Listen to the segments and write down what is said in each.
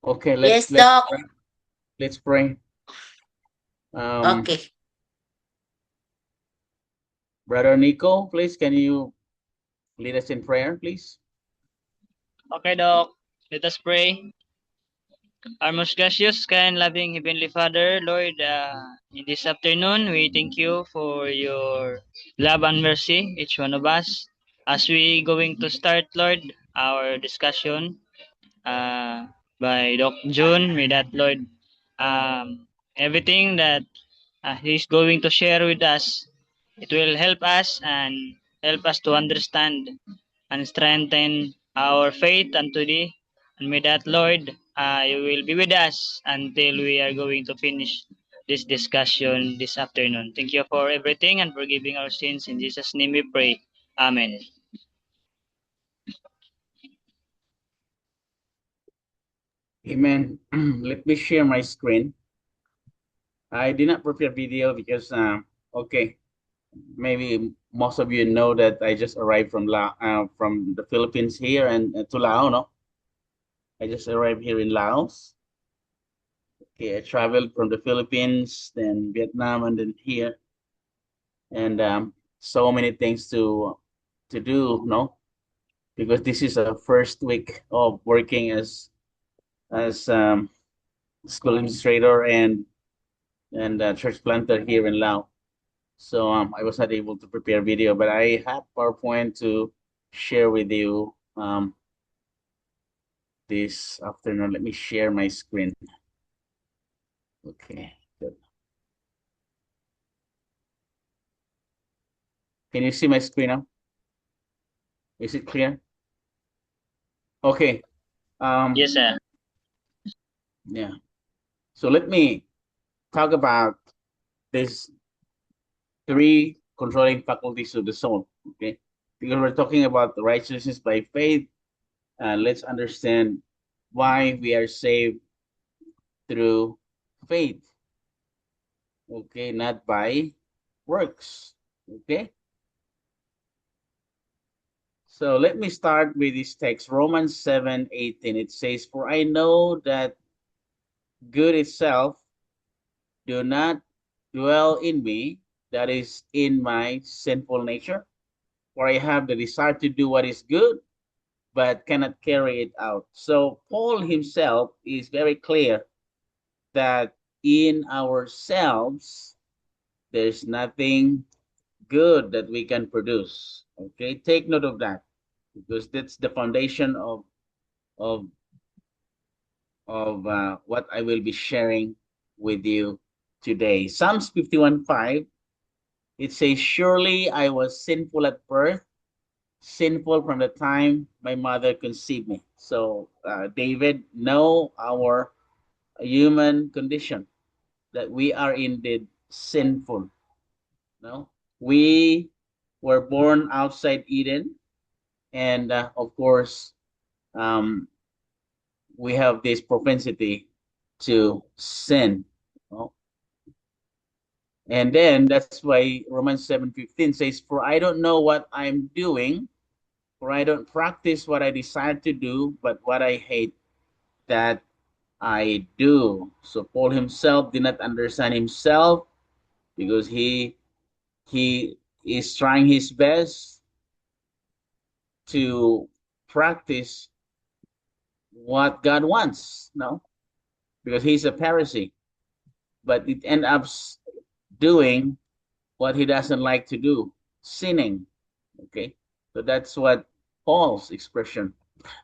Okay, Yes, Doc. let's pray. Um, Okay. Brother Nico, please, can you lead us in prayer, please? Okay, Doc. Let us pray. Our most gracious, kind, loving Heavenly Father, Lord, in this afternoon, we thank you for your love and mercy, each one of us. As we going to start, Lord, our discussion uh, by Doc June, with that, Lord, everything that he's going to share with us, it will help us and help us to understand and strengthen our faith unto thee. And may that, Lord, you will be with us until we are going to finish this discussion this afternoon. Thank you for everything and forgiving our sins. In Jesus' name we pray. Amen. Amen. Let me share my screen. I did not prepare video because, okay, maybe most of you know that I just arrived from the Philippines here and to Laos, no? I just arrived here in Laos. Okay, I traveled from the Philippines, then Vietnam, and then here, and so many things to do, no? Because this is a first week of working as school administrator and church planter here in Laos. So I was not able to prepare video, but I have PowerPoint to share with you this afternoon. Let me share my screen. Okay, good. Can you see my screen now? Is it clear? Okay. Yes, sir. Yeah. So let me talk about these three controlling faculties of the soul. Okay, because we're talking about the righteousness by faith. Let's understand why we are saved through faith. Okay, not by works. Okay, so let me start with this text, Romans 7:18. It says, "For I know that good itself do not dwell in me, that is in my sinful nature. For I have the desire to do what is good, but cannot carry it out." So Paul himself is very clear that in ourselves, there's nothing good that we can produce. Okay, take note of that because that's the foundation of what I will be sharing with you today. Psalms 51:5, it says, "Surely I was sinful at birth, sinful from the time my mother conceived me." So David know our human condition, that we are indeed sinful. No, we were born outside Eden, and of course, um, we have this propensity to sin. No? And then that's why Romans 7:15 says, "For I don't know what I'm doing, for I don't practice what I desire to do, but what I hate, that I do." So Paul himself did not understand himself because he is trying his best to practice what God wants, no? Because he's a Pharisee, but it ends up doing what he doesn't like to do, sinning. Okay, so that's what Paul's expression.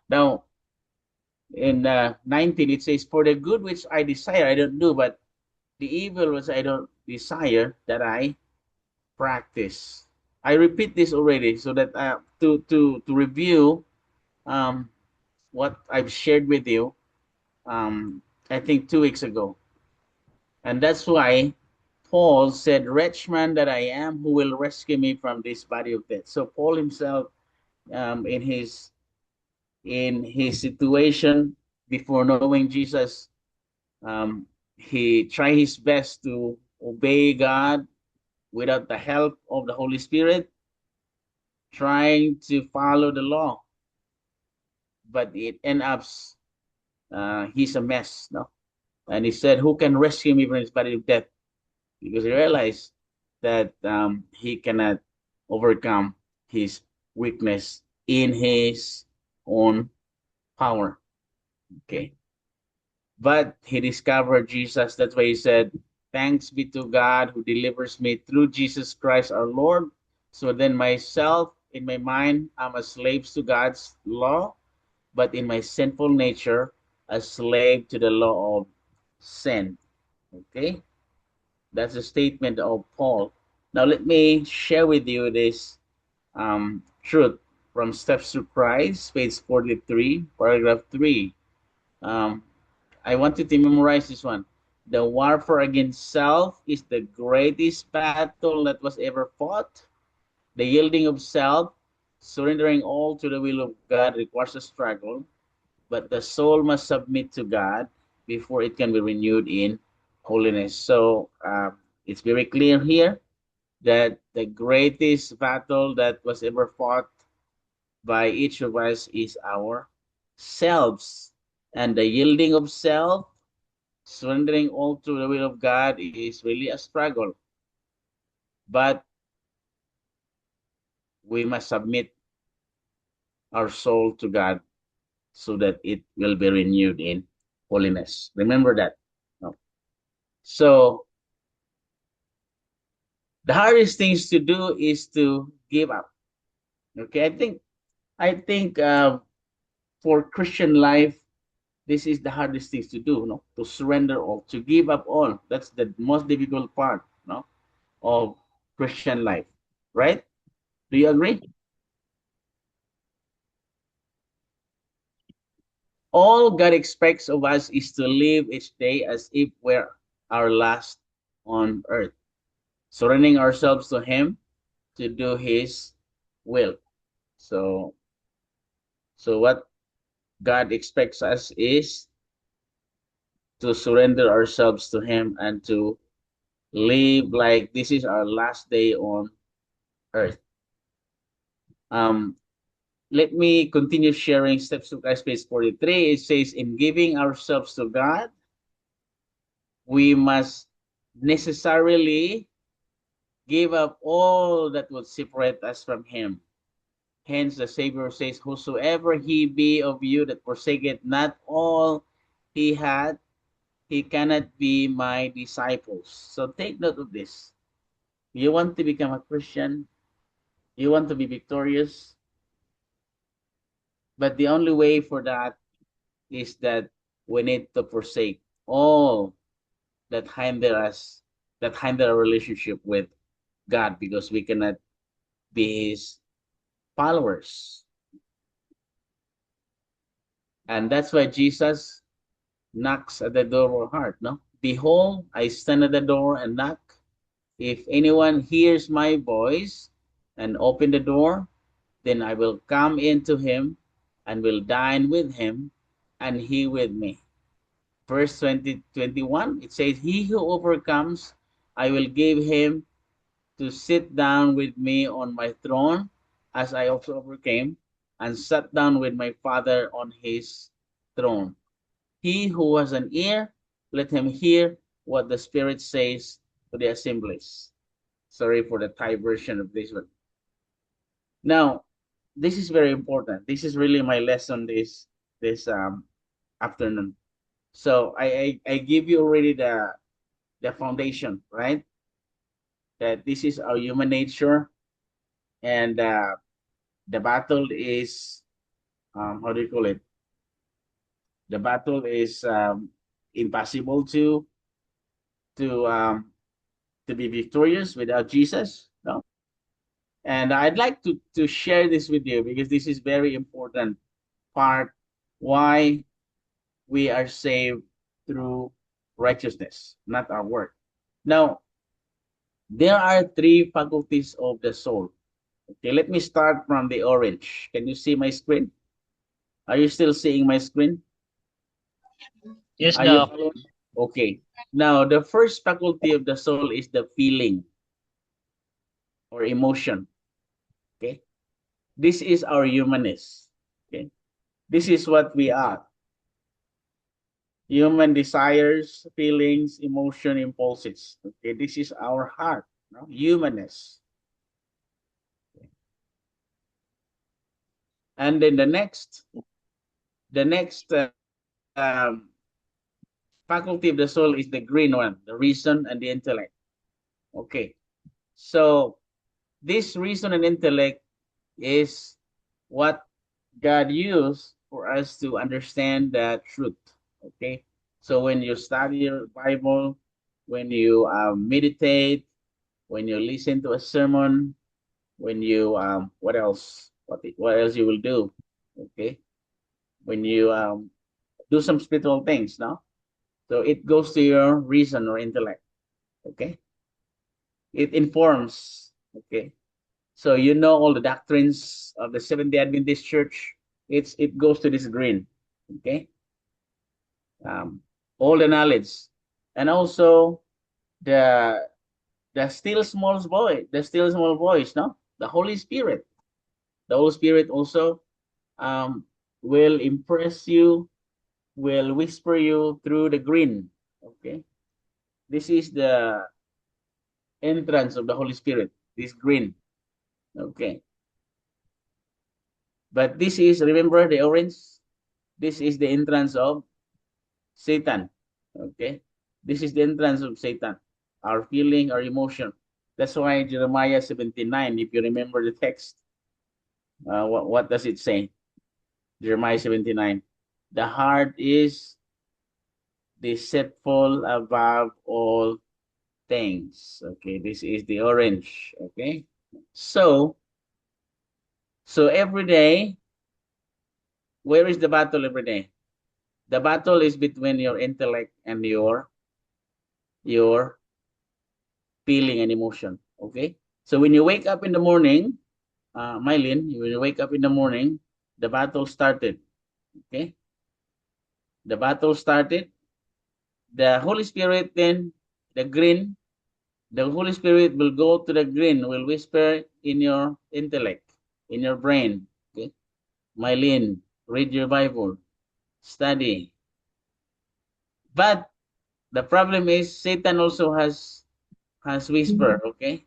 Now, in 19, it says, "For the good which I desire, I don't do, but the evil which I don't desire, that I practice." I repeat this already so that to review um, what I've shared with you, I think 2 weeks ago. And that's why Paul said, "Wretched man that I am, who will rescue me from this body of death?" So Paul himself, um, in his in his situation before knowing Jesus, um, he tried his best to obey God without the help of the Holy Spirit, trying to follow the law, but it ends up he's a mess, no? And he said, who can rescue me from this body of death? Because he realized that he cannot overcome his weakness in his own power. Okay. But he discovered Jesus. That's why he said, thanks be to God who delivers me through Jesus Christ our Lord. So then myself, in my mind, I'm a slave to God's law, but in my sinful nature, a slave to the law of sin. Okay? That's a statement of Paul. Now let me share with you this truth from Steps to Christ, page 43, paragraph 3. Um, I want you to memorize this one. The warfare against self is the greatest battle that was ever fought. The yielding of self, surrendering all to the will of God requires a struggle, but the soul must submit to God before it can be renewed in holiness. So it's very clear here that the greatest battle that was ever fought by each of us is our selves. And the yielding of self, surrendering all to the will of God is really a struggle. But we must submit our soul to God so that it will be renewed in holiness. Remember that. No? So the hardest things to do is to give up. Okay, I think for Christian life, this is the hardest things to do, no? To surrender all, to give up all. That's the most difficult part, no, of Christian life, right? Do you agree? All God expects of us is to live each day as if we're our last on earth, surrendering ourselves to Him to do His will. So, so what God expects us is to surrender ourselves to Him and to live like this is our last day on earth. Um, Let me continue sharing Steps to Christ, page 43. It says, in giving ourselves to God, we must necessarily give up all that would separate us from Him. Hence, the Savior says, whosoever he be of you that forsaketh not all he had, he cannot be my disciples. So take note of this. You want to become a Christian, you want to be victorious, but the only way for that is that we need to forsake all that hinder us, that hinder our relationship with God, because we cannot be His followers. And that's why Jesus knocks at the door of our heart, no? Behold, I stand at the door and knock. If anyone hears my voice and open the door, then I will come into him and will dine with him and he with me. Verse 21, it says, he who overcomes, I will give him to sit down with me on my throne, as I also overcame and sat down with my Father on his throne. He who has an ear, let him hear what the Spirit says to the assemblies. Sorry for the Thai version of this one. Now, this is very important. This is really my lesson this afternoon. So I give you already the foundation, right? That this is our human nature, and the battle is how do you call it? The battle is impossible to um, to be victorious without Jesus. No? And I'd like to share this with you because this is very important part why we are saved through righteousness, not our work. Now, there are three faculties of the soul. Okay, let me start from the orange. Can you see my screen? Are you still seeing my screen? Yes, Are you Doc. following? Okay. Now, the first faculty of the soul is the feeling or emotion. Okay. This is our humanness. Okay. This is what we are. Human desires, feelings, emotion, impulses. Okay, this is our heart, no? Humanness. And then the next faculty of the soul is the green one, the reason and the intellect. Okay, so this reason and intellect is what God used for us to understand the truth. Okay, so when you study your Bible, when you meditate, when you listen to a sermon, when you what else? What else you will do? Okay, when you do some spiritual things, no? So it goes to your reason or intellect. Okay, it informs. Okay, so you know all the doctrines of the Seventh-day Adventist Church. It goes to this green. Okay, um, all the knowledge, and also the the still small voice, no, the Holy Spirit. The Holy Spirit also um, will impress you, will whisper you through the green. Okay, this is the entrance of the Holy Spirit. This green. Okay, but this is, remember the orange. This is the entrance of Satan. Okay, this is the entrance of Satan. Our feeling, our emotion. That's why Jeremiah 79, if you remember the text, what does it say? Jeremiah 79. The heart is deceitful above all things. Okay, this is the orange. Okay, so every day, where is the battle every day? The battle is between your intellect and your feeling and emotion. Okay, so when you wake up in the morning, Mylene, when you wake up in the morning, the battle started. Okay, the battle started. The Holy Spirit then, the green, the Holy Spirit will go to the green, will whisper in your intellect, in your brain. Okay, Mylene, read your Bible, study. But the problem is Satan also has whisper. Okay,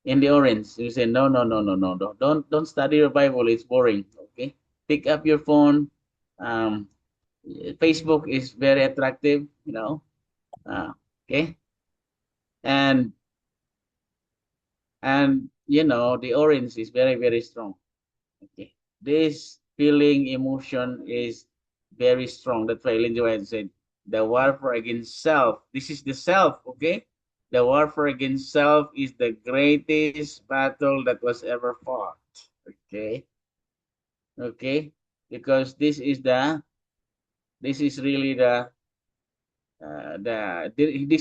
in the orange, you say no, no, no, no, no, no, don't study your Bible. It's boring. Okay, pick up your phone. Um, Facebook is very attractive. Okay, and the orange is very, very strong. Okay, this feeling emotion is very strong. That's why Ellen G. White said the warfare against self. This is the self. Okay, the warfare against self is the greatest battle that was ever fought. Okay, okay, because this is really this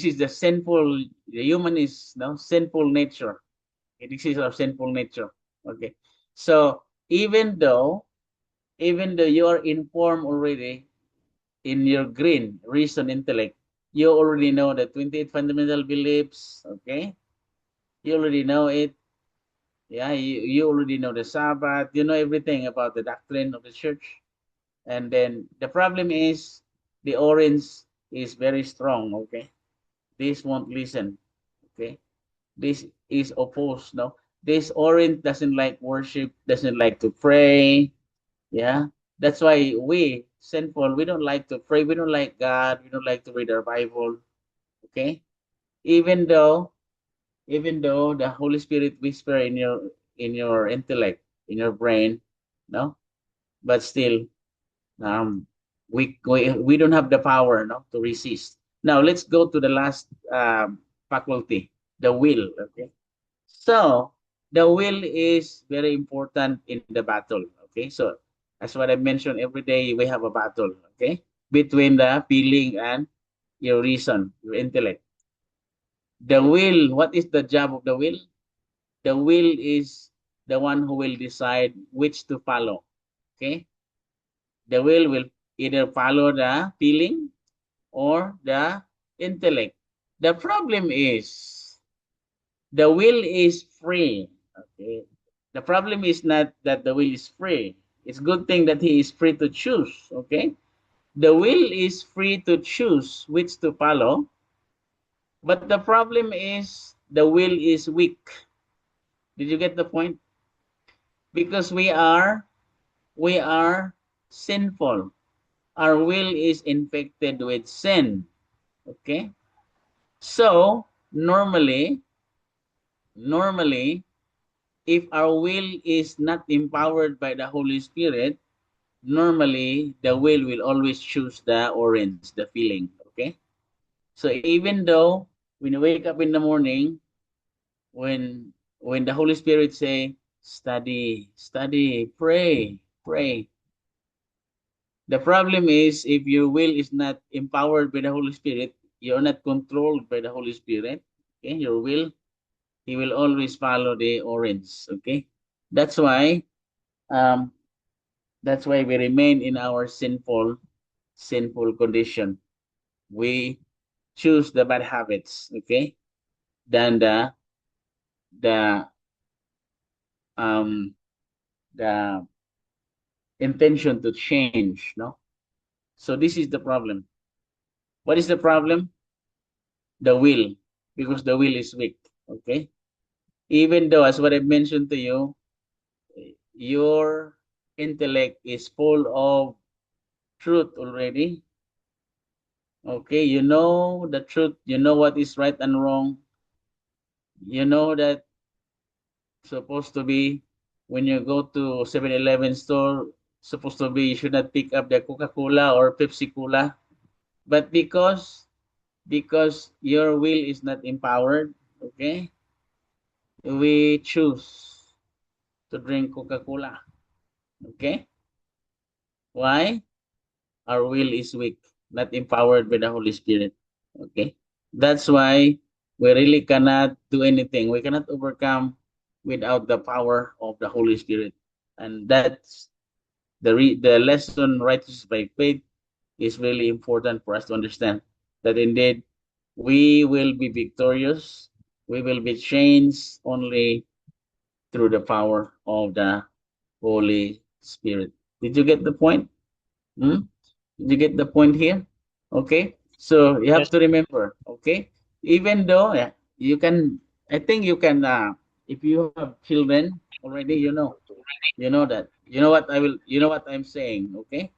is the sinful. The human is no sinful nature. This is our sinful nature. Okay, so even though you are informed already in your green reason intellect, you already know the 28 fundamental beliefs. Okay, you already know it. Yeah, you already know the Sabbath. You know everything about the doctrine of the church. And then the problem is the orange is very strong. Okay, this won't listen. Okay, this is opposed. No, this orange doesn't like worship, doesn't like to pray. Yeah, that's why we sinful. We don't like to pray. We don't like God. We don't like to read our Bible. Okay, even though the Holy Spirit whisper in your intellect, in your brain, no, but still, um, we don't have the power, no, to resist. Now let's go to the last faculty, the will. Okay, so the will is very important in the battle. Okay, so as what I mentioned, every day we have a battle. Okay, between the feeling and your reason, your intellect. The will. What is the job of the will? The will is the one who will decide which to follow. Okay, the will either follow the feeling or the intellect. The problem is the will is free. Okay. The problem is not that the will is free. It's a good thing that he is free to choose. Okay. The will is free to choose which to follow, but the problem is the will is weak. Did you get the point? Because we are sinful. Our will is infected with sin. Okay? So, normally, if our will is not empowered by the Holy Spirit, normally the will always choose the orange, the feeling. Okay? So even though when you wake up in the morning, when the Holy Spirit say, study, study, pray, pray. The problem is if your will is not empowered by the Holy Spirit, you're not controlled by the Holy Spirit. Okay, your will, he will always follow the orange. Okay, that's why um we remain in our sinful condition. We choose the bad habits. Okay, than the um the intention to change. No, so this is the problem. What is the problem? The will, because the will is weak. Okay, even though, as what I mentioned to you, your intellect is full of truth already. Okay, you know the truth, you know what is right and wrong, you know that supposed to be when you go to 7-Eleven store, supposed to be you should not pick up the Coca-Cola or Pepsi Cola. But because your will is not empowered, okay, we choose to drink Coca-Cola. Okay? Why? Our will is weak, not empowered by the Holy Spirit. Okay? That's why we really cannot do anything. We cannot overcome without the power of the Holy Spirit. And that's the lesson righteousness by faith is really important for us to understand that indeed we will be victorious. We will be changed only through the power of the Holy Spirit. Did you get the point? Hmm? Did you get the point here? Okay. So you have Yes. to remember, okay? Even though you can, I think you can, if you have children already, you know that, you know what I'm saying, okay?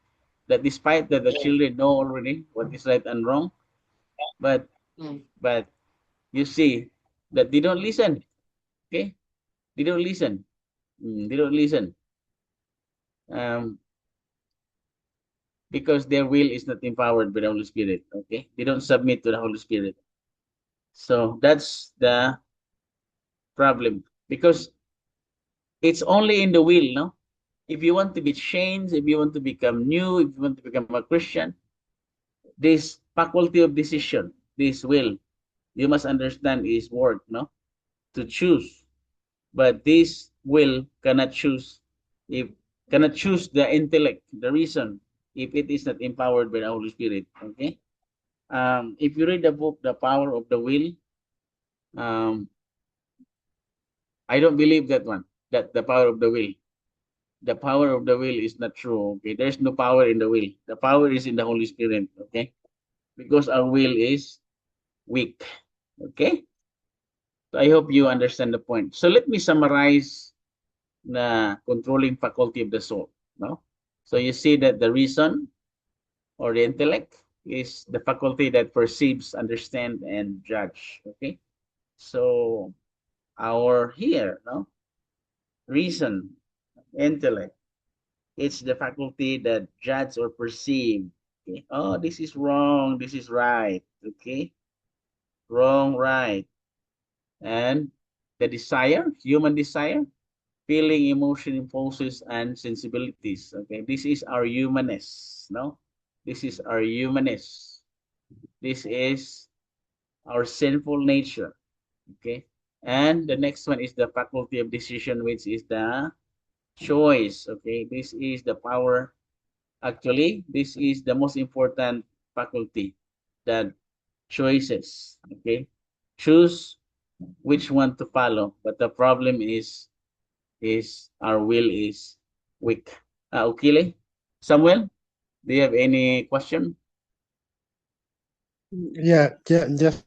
That despite that the children know already what is right and wrong, but, but you see that they don't listen, okay? They don't listen. They don't listen. Um, because their will is not empowered by the Holy Spirit. Okay, they don't submit to the Holy Spirit. So that's the problem because it's only in the will, no? If you want to be changed, if you want to become new, if you want to become a Christian, this faculty of decision, this will, you must understand is work, no? To choose. But this will cannot choose if cannot choose the intellect, the reason, if it is not empowered by the Holy Spirit. Okay. If you read the book, The Power of the Will, um, I don't believe that one, that the power of the will. The power of the will is not true. Okay, there's no power in the will. The power is in the Holy Spirit. Okay, because our will is weak. Okay, so I hope you understand the point. So let me summarize the controlling faculty of the soul. No, so you see that the reason or the intellect is the faculty that perceives, understand, and judge. Okay, so our here, no, reason, intellect, it's the faculty that judge or perceive. Okay, oh, this is wrong, this is right. Okay, wrong, right. And the desire, human desire, feeling, emotion, impulses, and sensibilities. Okay, this is our humanness. No, this is our humanness. This is our sinful nature. Okay, and the next one is the faculty of decision, which is the choice. Okay, this is the power. Actually, this is the most important faculty, that choices. Okay, choose which one to follow. But the problem is our will is weak. Okay, Samuel. Do you have any question? Yeah, just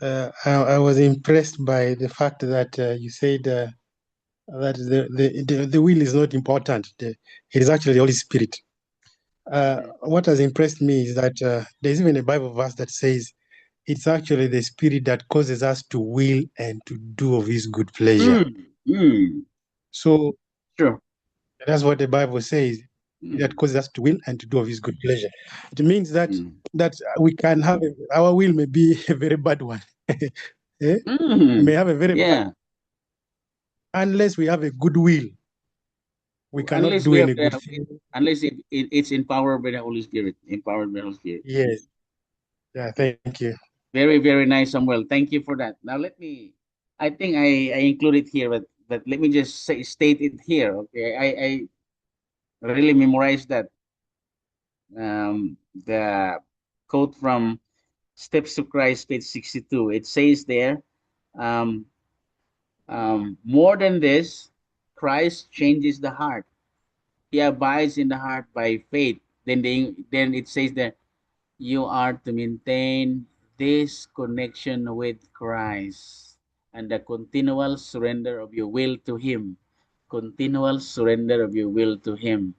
I was impressed by the fact that you said that the will is not important. It is actually the Holy Spirit. What has impressed me is that there's even a Bible verse that says it's actually the Spirit that causes us to will and to do of His good pleasure. So True. that's what the Bible says. That Mm. causes us to will and to do of His good pleasure. It means that Mm. that we can have our will may be a very bad one. We Mm. may have a very bad, Yeah. unless we have a good will, we cannot Unless do we have any good thing. unless it's empowered by the Holy Spirit. Empowered by the Holy Spirit. Yes. Yeah. Thank you. Very, very nice, Samuel. Thank you for that. Now let me. I think I include it here, but let me just state it here. Okay, I really memorized that. The quote from Steps to Christ, page 62. It says there, um, more than this, Christ changes the heart. He abides in the heart by faith. Then it says that you are to maintain this connection with Christ and the continual surrender of your will to Him. Continual surrender of your will to Him.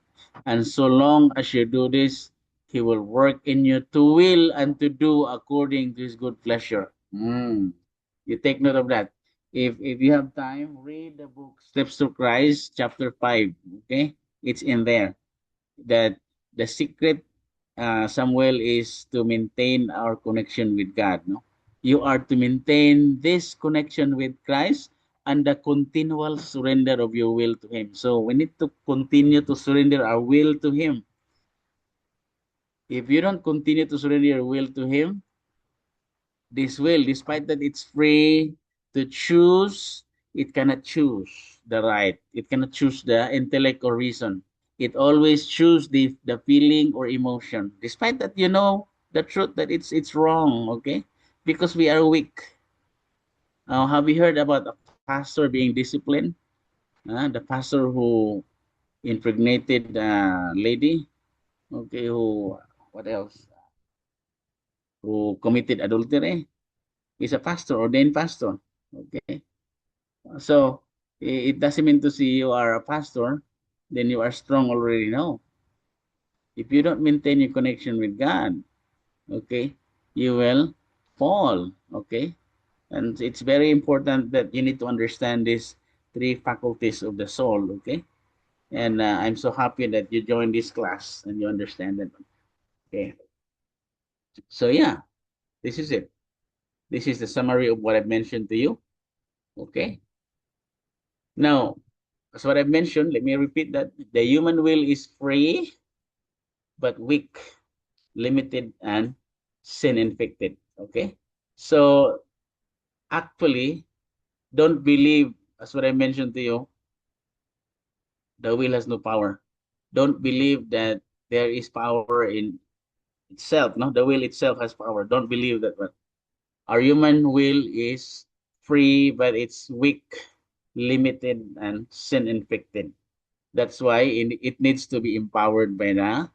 And so long as you do this, He will work in you to will and to do according to His good pleasure. You take note of that. If you have time, read the book Steps to Christ, chapter 5. Okay? It's in there. That the secret, Samuel, is to maintain our connection with God. No, you are to maintain this connection with Christ and the continual surrender of your will to Him. So we need to continue to surrender our will to Him. If you don't continue to surrender your will to Him, this will, despite that it's free to choose, it cannot choose the right. It cannot choose the intellect or reason. It always choose the feeling or emotion. Despite that, you know the truth that it's wrong, okay? Because we are weak. Have you heard about a pastor being disciplined? The pastor who impregnated a lady, okay, who, what else? Who committed adultery. He's a pastor, ordained pastor, okay? So it doesn't mean to see you are a pastor, then you are strong already. No. If you don't maintain your connection with God, okay, you will fall, okay? And it's very important that you need to understand these three faculties of the soul, okay? And I'm so happy that you joined this class and you understand that. Okay. So yeah, this is it. This is the summary of what I've mentioned to you. Okay. Now, as what I've mentioned, let me repeat that the human will is free but weak, limited, and sin infected. Okay. So actually, don't believe, as what I mentioned to you, the will has no power. Don't believe that there is power in itself. No, the will itself has power. Don't believe that one. Our human will is free, but it's weak, limited, and sin infected. That's why it needs to be empowered by the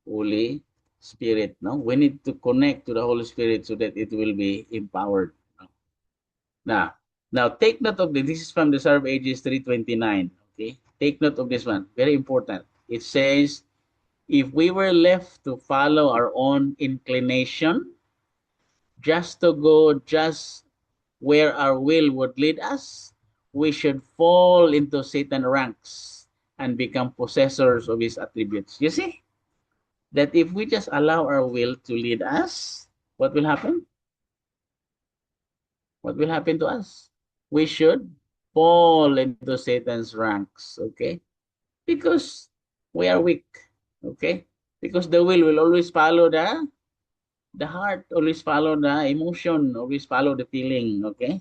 Holy Spirit. No, we need to connect to the Holy Spirit so that it will be empowered. Now, take note of this. This is from the Serve Ages 329. Okay, take note of this one. Very important. It says, if we were left to follow our own inclination, just to go just where our will would lead us, we should fall into Satan ranks and become possessors of his attributes. You see that if we just allow our will to lead us, what will happen? What will happen to us? We should fall into Satan's ranks, okay? Because we are weak, okay? Because the will always follow the heart, always follow the emotion, always follow the feeling, okay?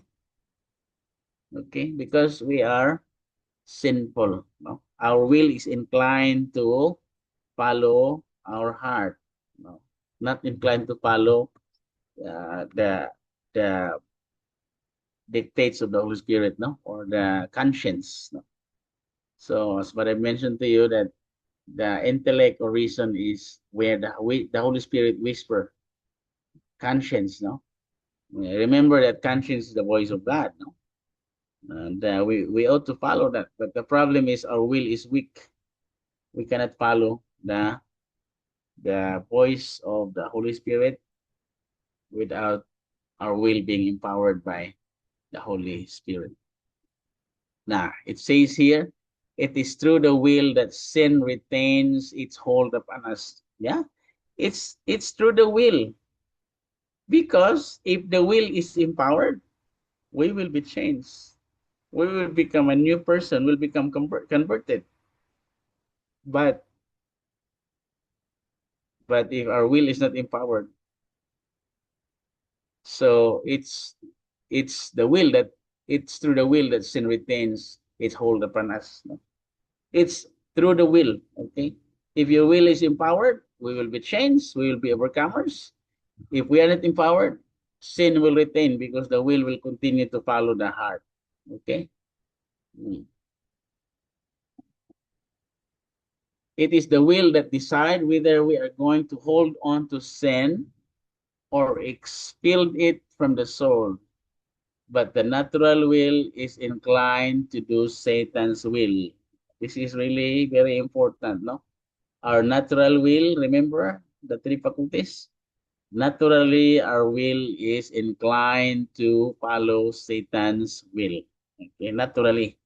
Okay, because we are sinful. No? Our will is inclined to follow our heart. No? Not inclined to follow the dictates of the Holy Spirit, no, or the conscience. No? So as what I mentioned to you, that The intellect or reason is where the Holy Spirit whisper. Conscience, no? Remember that conscience is the voice of God, no? And we ought to follow that. But the problem is our will is weak. We cannot follow the voice of the Holy Spirit without our will being empowered by the Holy Spirit. Now, it says here, it is through the will that sin retains its hold upon us. Yeah, it's through the will. Because if the will is empowered, we will be changed. We will become a new person, will become converted. But if our will is not empowered, so it's through the will that sin retains its hold upon us. No? It's through the will. Okay. If your will is empowered, we will be changed. We will be overcomers. If we are not empowered, sin will retain because the will continue to follow the heart. Okay. It is the will that decide whether we are going to hold on to sin or expel it from the soul. But the natural will is inclined to do Satan's will. This is really very important, no? Our natural will, remember the three faculties? Naturally, our will is inclined to follow Satan's will. Okay, naturally.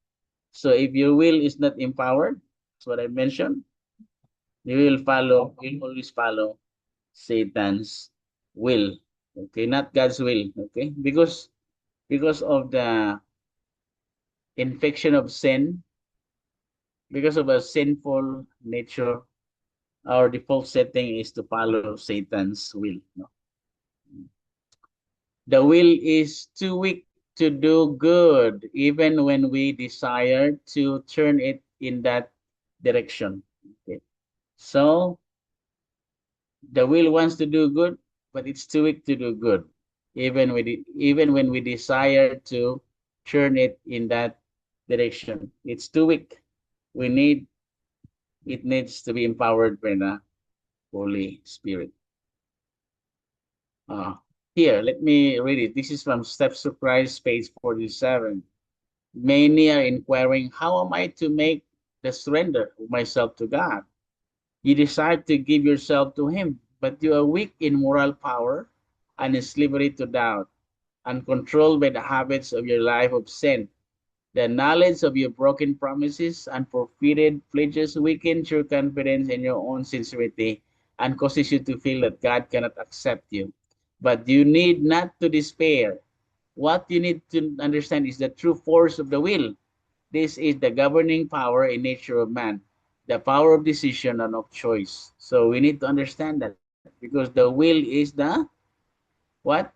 So if your will is not empowered, that's what I mentioned, you'll always follow Satan's will. Okay, not God's will. Okay, because of the infection of sin, because of a sinful nature, our default setting is to follow Satan's will. No? The will is too weak to do good, even when we desire to turn it in that direction. Okay. So the will wants to do good, but it's too weak to do good, even when we desire to turn it in that direction. It's too weak. It needs to be empowered by the Holy Spirit. Here, let me read it. This is from Steps to Christ, page 47. Many are inquiring, how am I to make the surrender of myself to God? You decide to give yourself to Him, but you are weak in moral power and in slavery to doubt, and controlled by the habits of your life of sin. The knowledge of your broken promises and forfeited pledges weakens your confidence in your own sincerity and causes you to feel that God cannot accept you. But you need not to despair. What you need to understand is the true force of the will. This is the governing power in nature of man, the power of decision and of choice. So we need to understand that because the will is the what?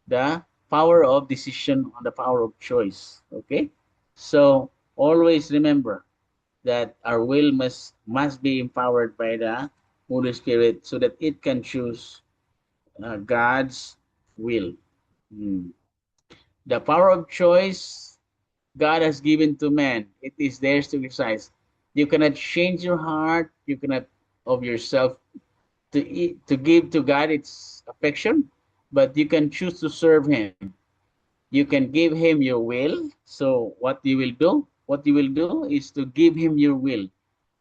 The power of decision and the power of choice. Okay? So always remember that our will must be empowered by the Holy Spirit so that it can choose God's will. The power of choice God has given to man. It is theirs to exercise. You cannot change your heart. You cannot of yourself to give to God its affection, but you can choose to serve Him. You can give Him your will. So what you will do is to give Him your will.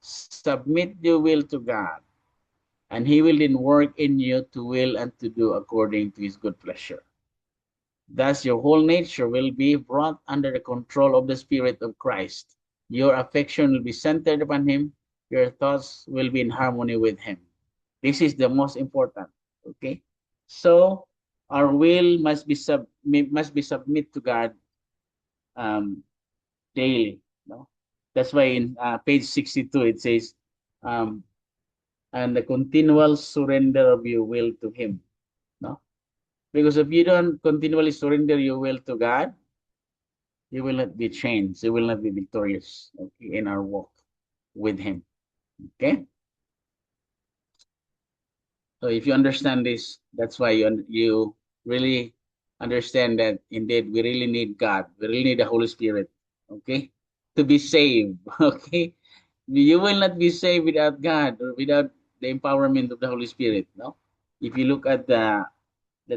Submit your will to God, and He will then work in you to will and to do according to His good pleasure. Thus, your whole nature will be brought under the control of the Spirit of Christ. Your affection will be centered upon Him. Your thoughts will be in harmony with Him. This is the most important. Okay, so our will must be submit to God daily. No? That's why in page 62 it says, and the continual surrender of your will to Him. No, because if you don't continually surrender your will to God, you will not be changed. You will not be victorious, okay, in our walk with Him. Okay. So if you understand this, that's why you really understand that indeed we really need God. We really need the Holy Spirit, okay, to be saved, okay. You will not be saved without God or without the empowerment of the Holy Spirit. No, if you look at the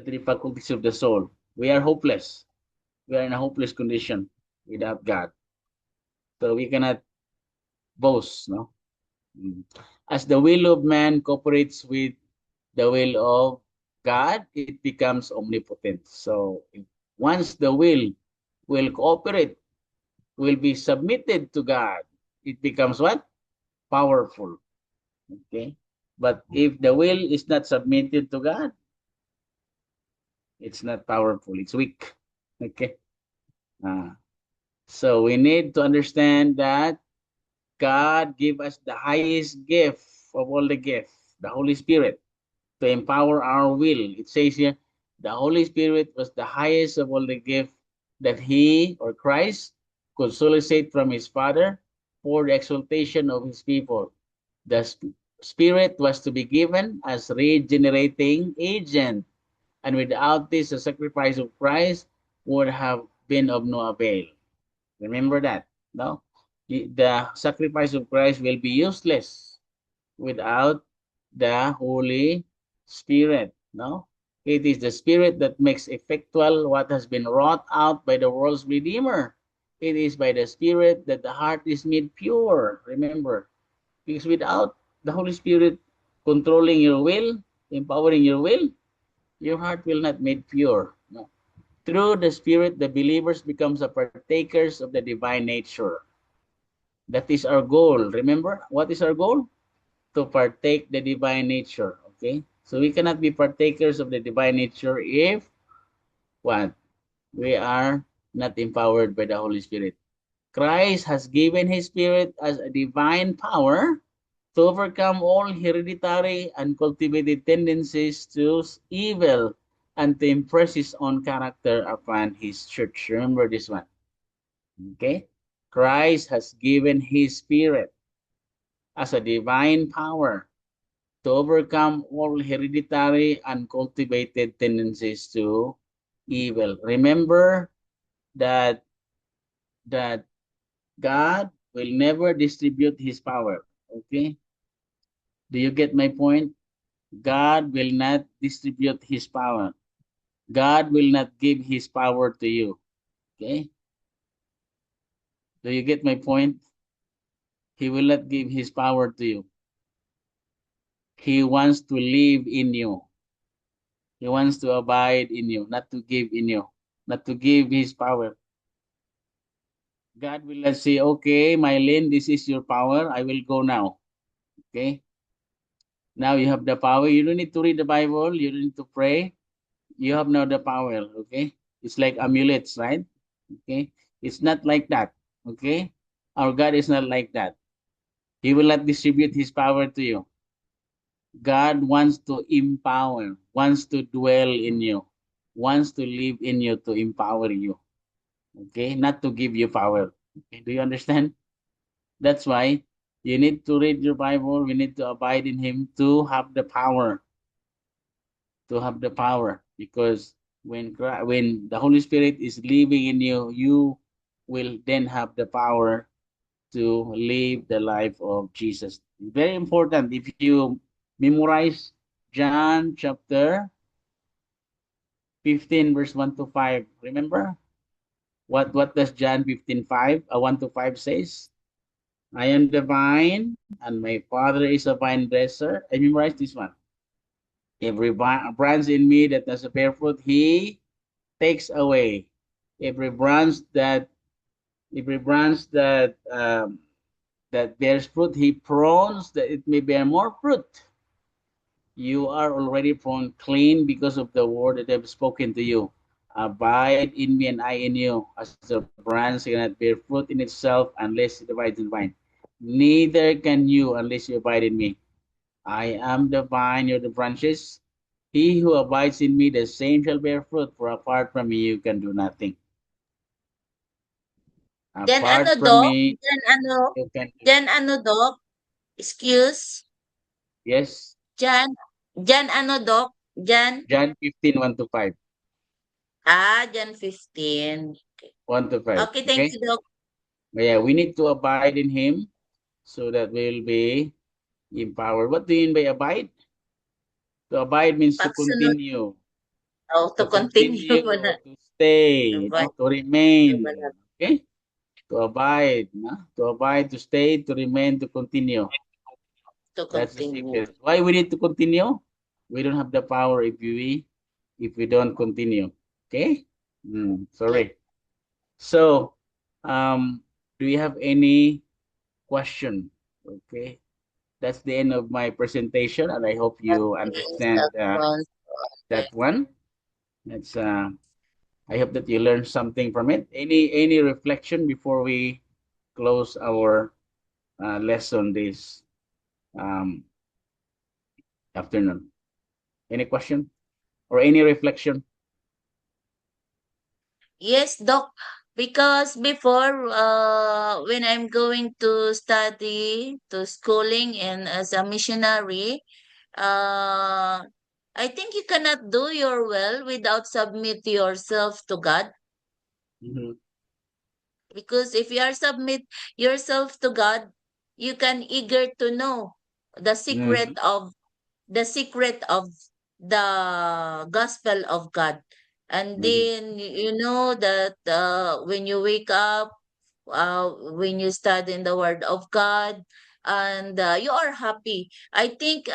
three faculties of the soul, we are hopeless. We are in a hopeless condition without God, so we cannot boast. No, Mm. As the will of man cooperates with the will of God, it becomes omnipotent. So once the will cooperate, will be submitted to God, it becomes what? Powerful. Okay. But if the will is not submitted to God, it's not powerful. It's weak. Okay. Uh, so we need to understand that God gave us the highest gift of all the gifts, the Holy Spirit, to empower our will. It says here, the Holy Spirit was the highest of all the gifts that He or Christ could solicit from His Father for the exaltation of His people. The Spirit was to be given as regenerating agent, and without this, the sacrifice of Christ would have been of no avail. Remember that, no? The sacrifice of Christ will be useless without the Holy Spirit, no? It is the Spirit that makes effectual what has been wrought out by the world's Redeemer. It is by the Spirit that the heart is made pure, remember. Because without the Holy Spirit controlling your will, empowering your heart will not made pure. No. Through the Spirit, the believers becomes a partakers of the divine nature. That is our goal. Remember, what is our goal? To partake the divine nature. Okay? So we cannot be partakers of the divine nature if what? We are not empowered by the Holy Spirit. Christ has given His Spirit as a divine power to overcome all hereditary and cultivated tendencies to evil and to impress His own character upon His church. Remember this one. Okay? Christ has given His Spirit as a divine power to overcome all hereditary and cultivated tendencies to evil. Remember that that God will never distribute His power. Okay? Do you get my point? God will not distribute His power. God will not give His power to you. Okay? Do you get my point? He will not give His power to you. He wants to live in you. He wants to abide in you, not to give in you, not to give His power. God will not say, okay, Mylene, this is your power. I will go now. Okay? Now you have the power. You don't need to read the Bible. You don't need to pray. You have now the power. Okay? It's like amulets, right? Okay? It's not like that. Okay? Our God is not like that. He will not distribute His power to you. God wants to empower, wants to dwell in you, wants to live in you to empower you. Okay? Not to give you power. Okay? Do you understand? That's why you need to read your Bible. We need to abide in Him to have the power. To have the power. Because when the Holy Spirit is living in you, you will then have the power to live the life of Jesus. Very important. If you memorize John chapter 15, verse 1 to 5, remember? What does John 15:5, 1 to 5 says? I am the vine, and my Father is a vine dresser. I memorize this one. Every branch in me that does bear fruit, He takes away. Every branch that that bears fruit, He prunes that it may bear more fruit. You are already pruned clean because of the word that I've spoken to you. Abide in me and I in you, as the branch cannot bear fruit in itself unless it abides in the vine. Neither can you unless you abide in me. I am the vine, you're the branches. He who abides in me, the same shall bear fruit, for apart from me you can do nothing. Jan ano, Apart from Doc? me, Jan ano? you can do. Jan ano, Doc? Excuse? Yes, Jan? Jan ano, Doc? Jan? John 15, 1 to 5. Jan 15. 1 to 5. Okay, thank Okay? you, Doc. Yeah, we need to abide in Him so that we'll be empowered. What do you mean by abide? To abide means to Pagsunod. continue. Oh, to continue mo na. To stay, Abide. to remain. Okay? To abide, to abide, to stay, to remain, to continue. To That's the continue. secret. Why we need to continue? We don't have the power if we don't continue. Okay? Sorry. So, do you have any question? Okay. That's the end of my presentation, and I hope you understand that one. It's I hope that you learned something from it. Any reflection before we close our lesson this afternoon? Any question or any reflection? Yes, Doc. Because before, when I'm going to study, to schooling and as a missionary, uh, I think you cannot do your will without submit yourself to God. Mhm. Because if you are submit yourself to God, you can eager to know the secret Mhm. of the secret of the gospel of God. And Mhm. then you know that when you wake up, when you study in the word of God, and you are happy. I think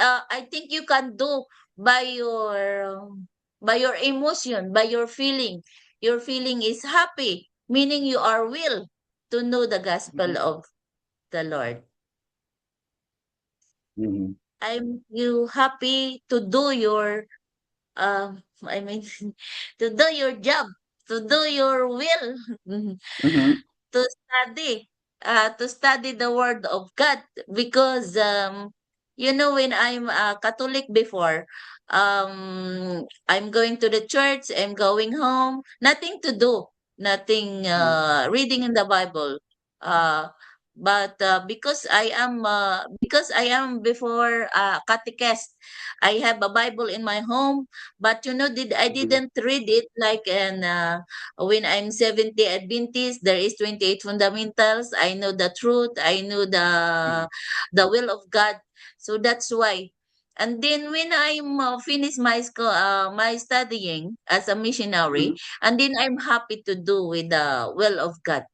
you can do by your emotion, by your feeling. Your feeling is happy, meaning you are will to know the gospel Mhm. of the Lord. Mhm. I'm you happy to do your I mean to do your job, to do your will. Mhm. To study the word of God, because when I'm a Catholic before, I'm going to the church, I'm going home, nothing to do, nothing reading in the Bible. uh but because I am before catechist, I have a Bible in my home, but I Mhm. didn't read it like in when I'm 70 Adventist, there is 28 fundamentals. I know the truth. I know the will of God. So that's why. And then when I'm finish my studying as a missionary, Mhm. and then I'm happy to do with the will of God.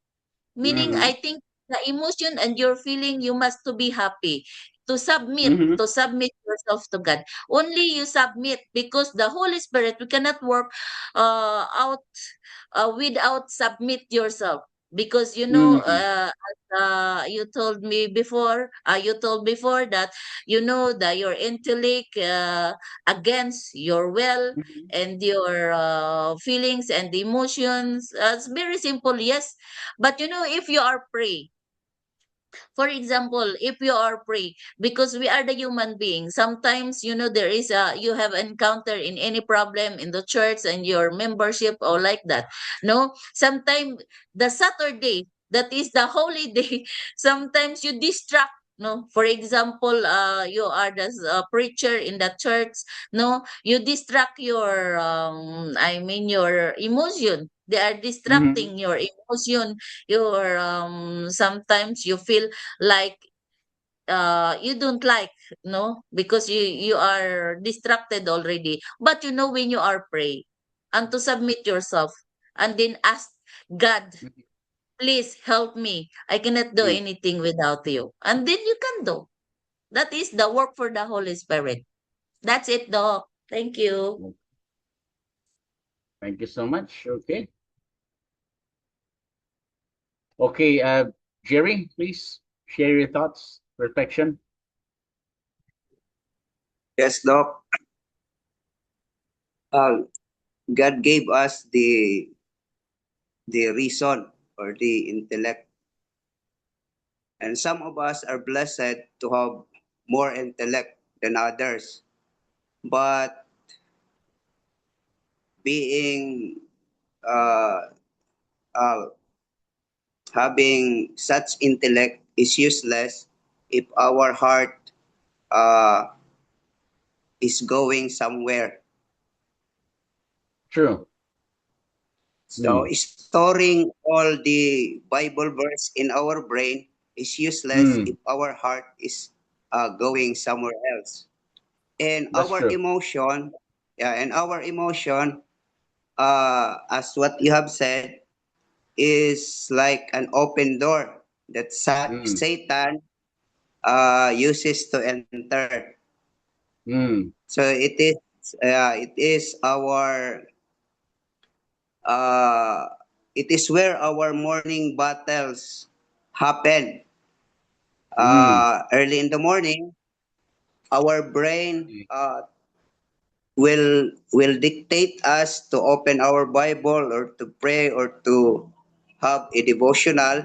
Meaning, I Mhm. think the emotion and your feeling, you must to be happy Mhm. to submit yourself to God. Only you submit, because the Holy Spirit, we cannot work out without submit yourself. Because Mhm. you told before that that your intellect against your will Mhm. and your feelings and emotions. It's very simple, yes. But if you are pray, for example, if you are pray, because we are the human beings, sometimes there is you have encounter in any problem in the church and your membership or like that. No, sometimes the Saturday, that is the holy day, sometimes you distract. No, for example, you are the preacher in the church. No, you distract your your emotion. They are Mhm. distracting your emotion. Your sometimes you feel like you don't like, no, because you are distracted already. But when you are pray and to submit yourself and then ask God, please help me, I cannot do Mhm. anything without you, and then you can do. That is the work for the Holy Spirit. That's it, Doc. Thank you. Mhm. Thank you so much. Okay. Okay, Jerry, please share your thoughts, reflection. Yes, Doc. Uh, God gave us the reason or the intellect, and some of us are blessed to have more intellect than others. But being uh, uh, having such intellect is useless if our heart uh, is going somewhere. True. So storing all the Bible verse in our brain is useless Mm. if our heart is going somewhere else. And That's our true. emotion, yeah, and our emotion, as what you have said, is like an open door that Mm. Satan uses to enter. Mm. So uh, it is where our morning battles happen. Mm. Early in the morning, our brain Mm. will dictate us to open our Bible or to pray or to have a devotional,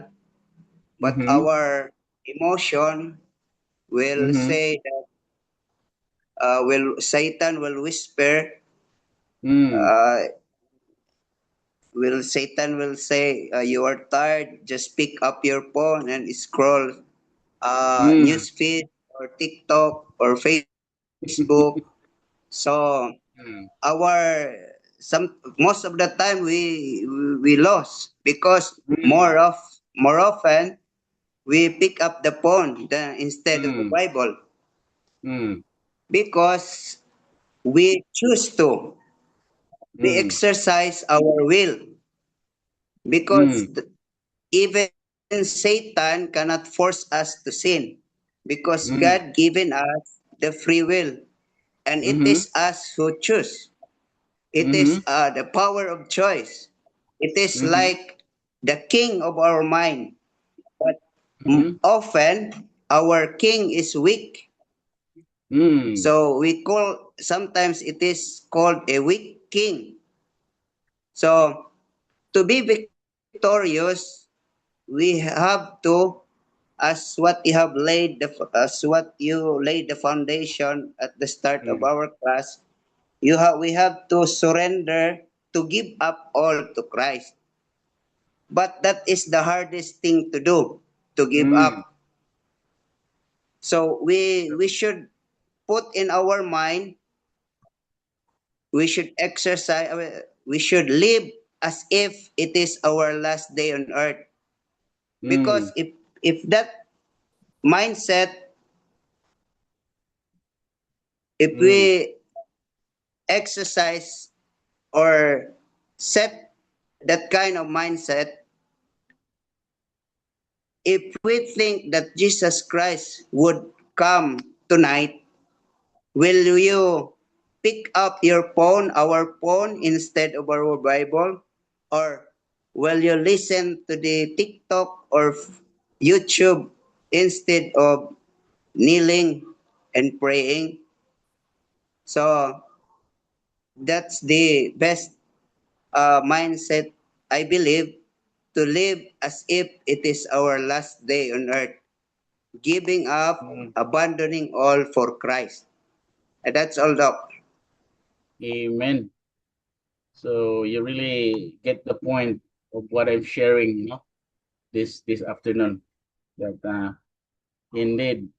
but Mm-hmm. our emotion will Mm-hmm. say that will Satan will whisper, Mm. uh, will Satan will say, you are tired, just pick up your phone and scroll Mm. news feed or TikTok or Facebook. So Mm. our some most of the time we lost because Mm. more often we pick up the phone instead of the Mm. Bible Mm. because we choose to we Mm. exercise our will because Mm. even Satan cannot force us to sin because Mm. God given us the free will and it Mm-hmm. is us who choose. It Mm-hmm. is the power of choice. It is Mm-hmm. like the king of our mind. But Mm-hmm. often our king is weak. Mm. So we call sometimes it is called a weak king. So to be victorious, we have to, as what you laid the foundation at the start of Mm. our class, we have to surrender to give up all to Christ. But that is the hardest thing to do, to give Mm. up. So we should put in our mind, we should exercise, we should live as if it is our last day on earth. Because Mm. if that mindset, if Mm. we exercise or set that kind of mindset, if we think that Jesus Christ would come tonight, will you pick up your phone, our phone, instead of our Bible? Or will you listen to the TikTok or YouTube instead of kneeling and praying? So that's the best mindset, I believe, to live as if it is our last day on earth, giving up, Mm. abandoning all for Christ. And that's all, Doc. Amen. So you really get the point of what I'm sharing, this afternoon. That indeed,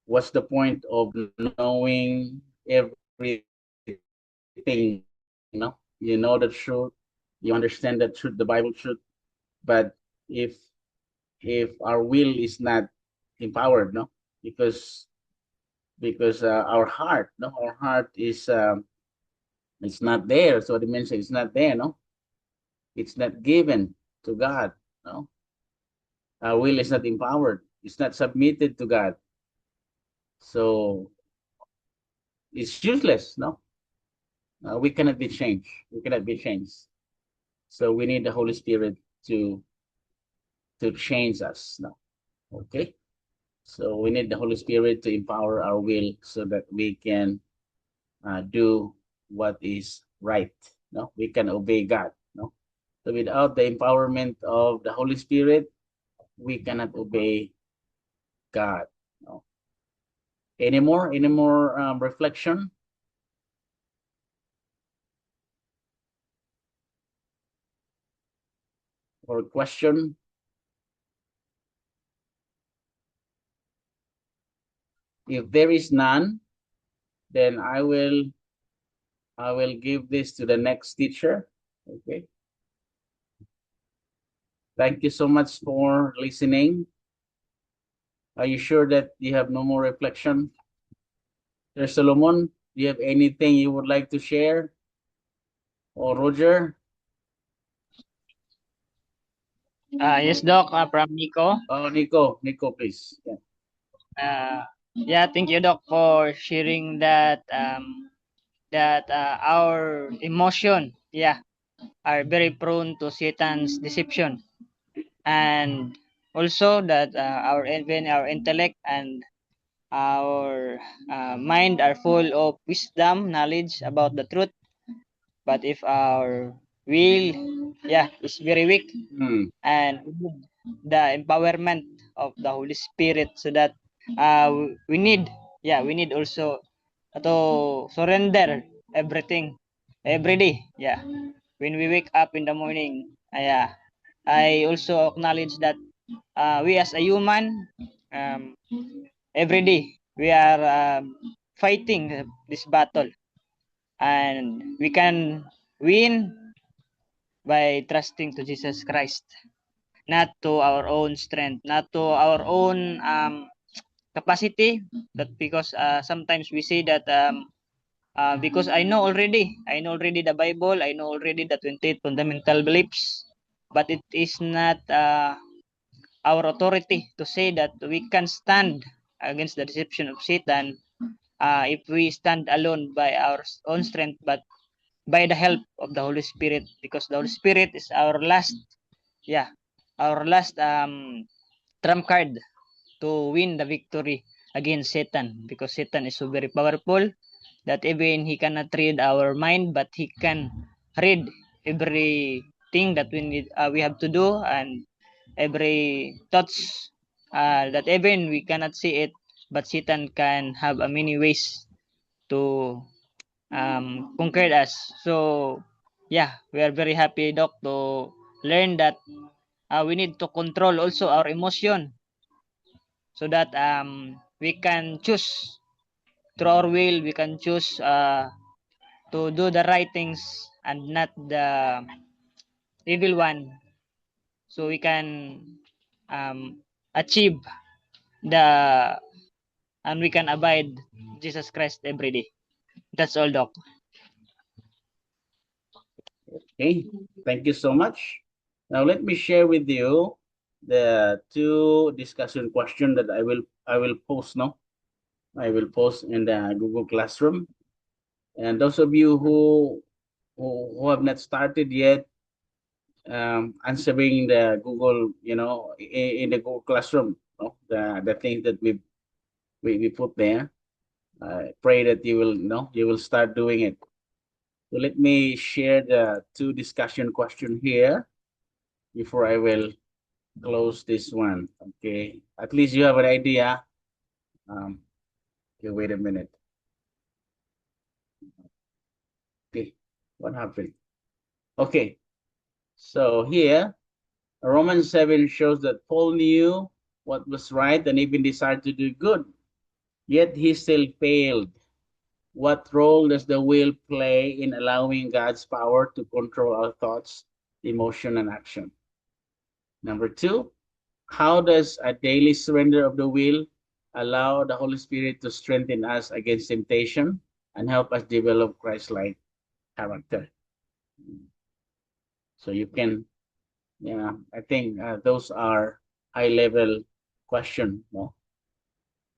what's the point of knowing everything? You know the truth, you understand the truth, the Bible truth, but if if our will is not empowered, because our heart, our heart is it's not there. So the mention is not there, it's not given to God, no. Our will is not empowered. It's not submitted to God. So it's useless, no. We cannot be changed. We cannot be changed. So we need the Holy Spirit to change us, no. Okay. So we need the Holy Spirit to empower our will so that we can do what is right. No, we can obey God. No, so without the empowerment of the Holy Spirit, we cannot obey God. No. Any more reflection or question? If there is none, then I will give this to the next teacher. Okay. Thank you so much for listening. Are you sure that you have no more reflection? Sir Solomon, do you have anything you would like to share? Or Roger? Yes, Doc, from Nico. Oh, Nico, please. Yeah. Yeah, thank you, Doc, for sharing that our emotion, are very prone to Satan's deception, and also that even our intellect and our mind are full of wisdom, knowledge about the truth. But if our will, is very weak, and we need the empowerment of the Holy Spirit, so that we need also to surrender everything every day. Yeah, when we wake up in the morning, I also acknowledge that we as a human, um, every day we are fighting this battle, and we can win by trusting to Jesus Christ, not to our own strength, not to our own capacity. That because sometimes we say that because I know already the Bible, I know already the 28 fundamental beliefs, but it is not our authority to say that we can stand against the deception of Satan if we stand alone by our own strength, but by the help of the Holy Spirit, because the Holy Spirit is our last, yeah, our last trump card to win the victory against Satan, because Satan is so very powerful that even he cannot read our mind, but he can read everything that we have to do, and every thoughts that even we cannot see it, but Satan can have a many ways to conquer us. So we are very happy, Doc, to learn that we need to control also our emotion, so that we can choose through our will. We can choose to do the right things and not the evil one, so we can achieve the and we can abide Jesus Christ every day. That's all, Doc. Okay, thank you so much. Now let me share with you the two discussion question that I will post now. I will post in the Google Classroom. And those of you who have not started yet answering the Google, in the Google Classroom, the things that we put there. I pray that you will start doing it. So let me share the two discussion question here before I will close this one. Okay, at least you have an idea. Okay, wait a minute. Okay, what happened? Okay, so here Romans 7 shows that Paul knew what was right and even desired to do good, yet he still failed. What role does the will play in allowing God's power to control our thoughts, emotion, and action? Number two, how does a daily surrender of the will allow the Holy Spirit to strengthen us against temptation and help us develop Christ-like character? So you can, I think those are high-level question. No?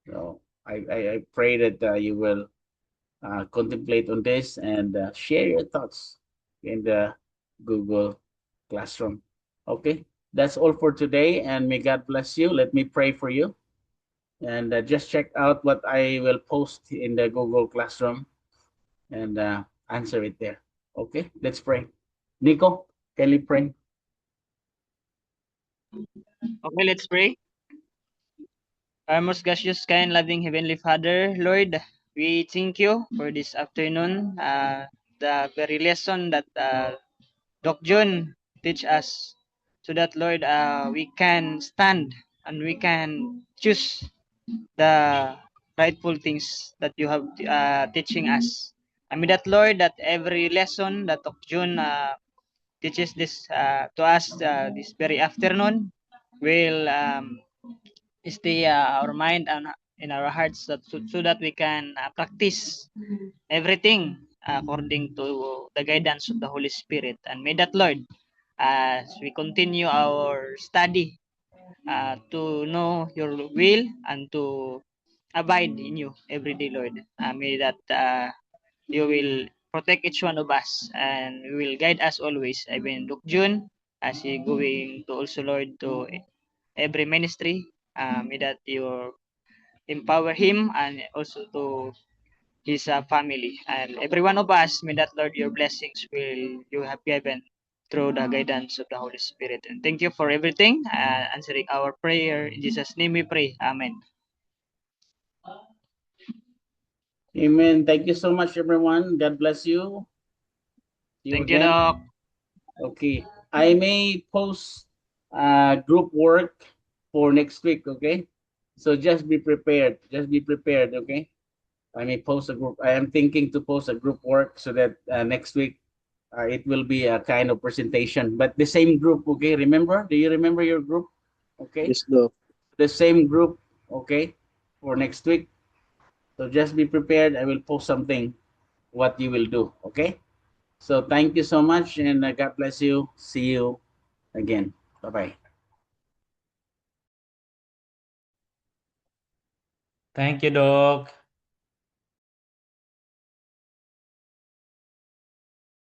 So I pray that you will contemplate on this and share your thoughts in the Google Classroom. Okay, that's all for today, and may God bless you. Let me pray for you, and just check out what I will post in the Google Classroom and answer it there. Okay, let's pray. Nico, can you pray? Okay, let's pray. Our most gracious, kind, loving Heavenly Father, Lord, we thank you for this afternoon, the very lesson that Doc John teach us, so that, Lord, we can stand and we can choose the rightful things that you have teaching us. I mean that, Lord, that every lesson that Doc John teaches this to us this very afternoon will stay our mind and in our hearts so that we can practice everything according to the guidance of the Holy Spirit. And may that, Lord, as we continue our study to know your will and to abide in you every day, Lord. May that you will protect each one of us and you will guide us always. Even Luke June, as he going to also, Lord, to every ministry, may that you empower him and also to his family. And every one of us, may that, Lord, your blessings will you have given through the guidance of the Holy Spirit. And thank you for everything, answering our prayer. In Jesus' name we pray. Amen. Amen. Thank you so much, everyone. God bless you. See you Thank you, again. Doc. Okay. I may post group work for next week, okay? So just be prepared. Just be prepared, okay? I may post a group. I am thinking to post a group work so that next week it will be a kind of presentation. But the same group, okay? Remember? Do you remember your group? Okay. Yes, Doc. The same group, okay, for next week. So just be prepared. I will post something what you will do, okay? So thank you so much and God bless you. See you again. Bye-bye. Thank you, Doc.